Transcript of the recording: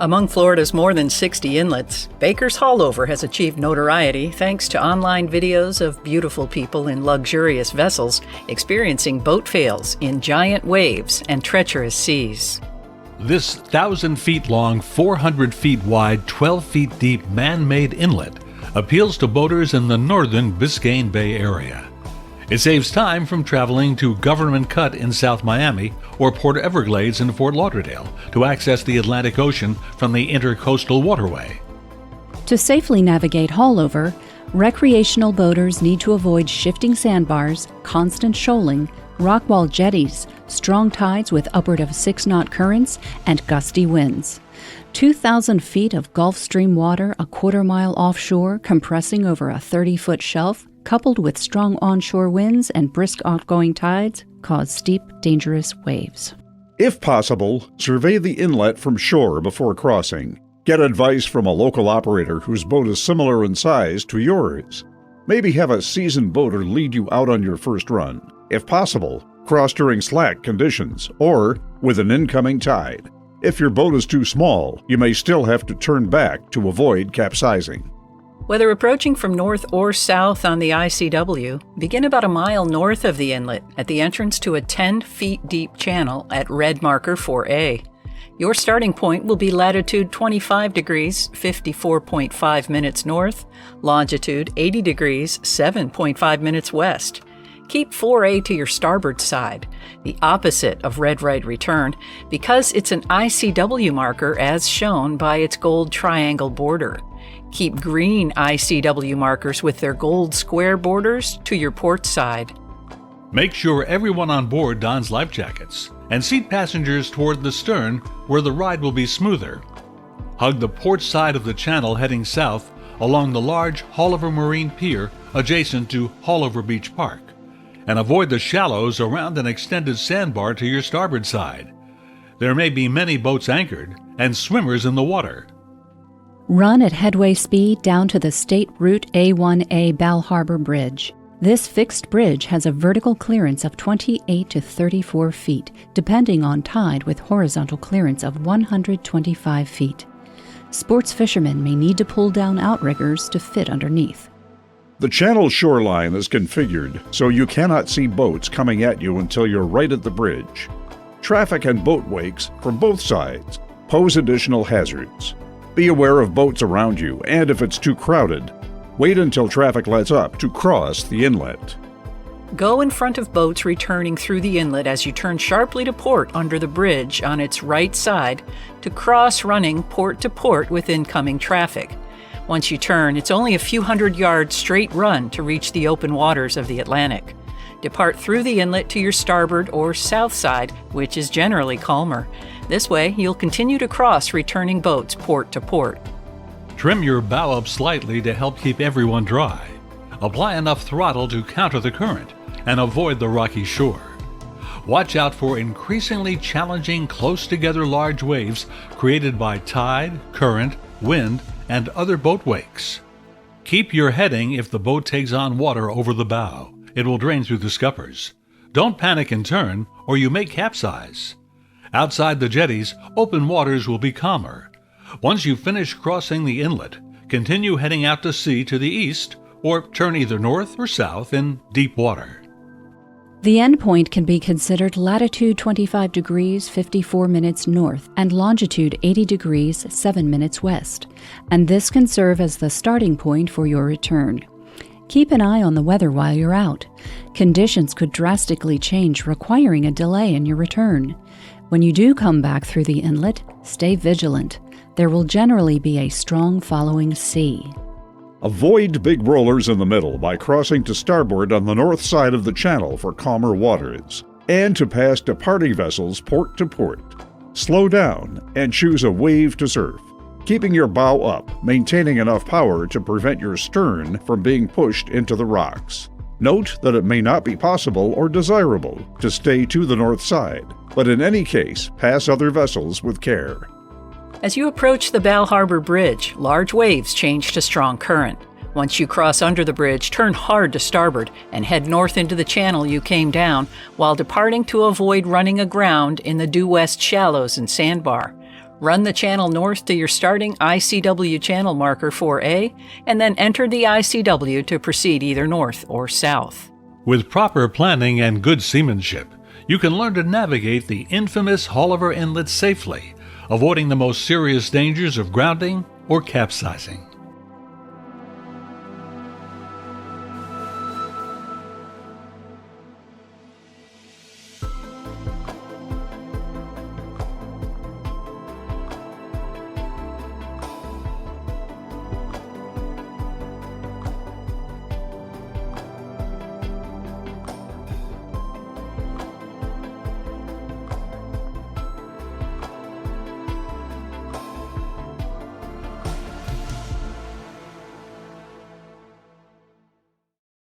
Among Florida's more than 60 inlets, Baker's Haulover has achieved notoriety thanks to online videos of beautiful people in luxurious vessels experiencing boat fails in giant waves and treacherous seas. This 1,000 feet long, 400 feet wide, 12 feet deep man-made inlet appeals to boaters in the northern Biscayne Bay area. It saves time from traveling to Government Cut in South Miami or Port Everglades in Fort Lauderdale to access the Atlantic Ocean from the Intercoastal Waterway. To safely navigate Haulover, recreational boaters need to avoid shifting sandbars, constant shoaling, rock wall jetties, strong tides with upward of 6-knot currents, and gusty winds. 2,000 feet of Gulf Stream water a quarter-mile offshore compressing over a 30-foot shelf, coupled with strong onshore winds and brisk outgoing tides, cause steep, dangerous waves. If possible, survey the inlet from shore before crossing. Get advice from a local operator whose boat is similar in size to yours. Maybe have a seasoned boater lead you out on your first run. If possible, cross during slack conditions or with an incoming tide. If your boat is too small, you may still have to turn back to avoid capsizing. Whether approaching from north or south on the ICW, begin about a mile north of the inlet at the entrance to a 10 feet deep channel at red marker 4A. Your starting point will be latitude 25 degrees, 54.5 minutes north, longitude 80 degrees, 7.5 minutes west. Keep 4A to your starboard side, the opposite of red right return, because it's an ICW marker as shown by its gold triangle border. Keep green ICW markers with their gold square borders to your port side. Make sure everyone on board dons life jackets and seat passengers toward the stern where the ride will be smoother. Hug the port side of the channel heading south along the large Haulover Marine Pier adjacent to Haulover Beach Park, and avoid the shallows around an extended sandbar to your starboard side. There may be many boats anchored and swimmers in the water. Run at headway speed down to the State Route A1A Bal Harbor Bridge. This fixed bridge has a vertical clearance of 28 to 34 feet, depending on tide, with horizontal clearance of 125 feet. Sports fishermen may need to pull down outriggers to fit underneath. The channel shoreline is configured so you cannot see boats coming at you until you're right at the bridge. Traffic and boat wakes from both sides pose additional hazards. Be aware of boats around you, and if it's too crowded, wait until traffic lets up to cross the inlet. Go in front of boats returning through the inlet as you turn sharply to port under the bridge on its right side to cross running port to port with incoming traffic. Once you turn, it's only a few hundred yards straight run to reach the open waters of the Atlantic. Depart through the inlet to your starboard or south side, which is generally calmer. This way, you'll continue to cross returning boats port to port. Trim your bow up slightly to help keep everyone dry. Apply enough throttle to counter the current and avoid the rocky shore. Watch out for increasingly challenging close-together large waves created by tide, current, wind, and other boat wakes. Keep your heading if the boat takes on water over the bow. It will drain through the scuppers. Don't panic and turn, or you may capsize. Outside the jetties, open waters will be calmer. Once you finish crossing the inlet, continue heading out to sea to the east, or turn either north or south in deep water. The endpoint can be considered latitude 25 degrees 54 minutes north and longitude 80 degrees 7 minutes west, and this can serve as the starting point for your return. Keep an eye on the weather while you're out. Conditions could drastically change, requiring a delay in your return. When you do come back through the inlet, stay vigilant. There will generally be a strong following sea. Avoid big rollers in the middle by crossing to starboard on the north side of the channel for calmer waters, and to pass departing vessels port to port. Slow down and choose a wave to surf, keeping your bow up, maintaining enough power to prevent your stern from being pushed into the rocks. Note that it may not be possible or desirable to stay to the north side, but in any case, pass other vessels with care. As you approach the Bal Harbor Bridge, large waves change to strong current. Once you cross under the bridge, turn hard to starboard and head north into the channel you came down while departing to avoid running aground in the due west shallows and sandbar. Run the channel north to your starting ICW channel marker 4A, and then enter the ICW to proceed either north or south. With proper planning and good seamanship, you can learn to navigate the infamous Haulover Inlet safely, avoiding the most serious dangers of grounding or capsizing.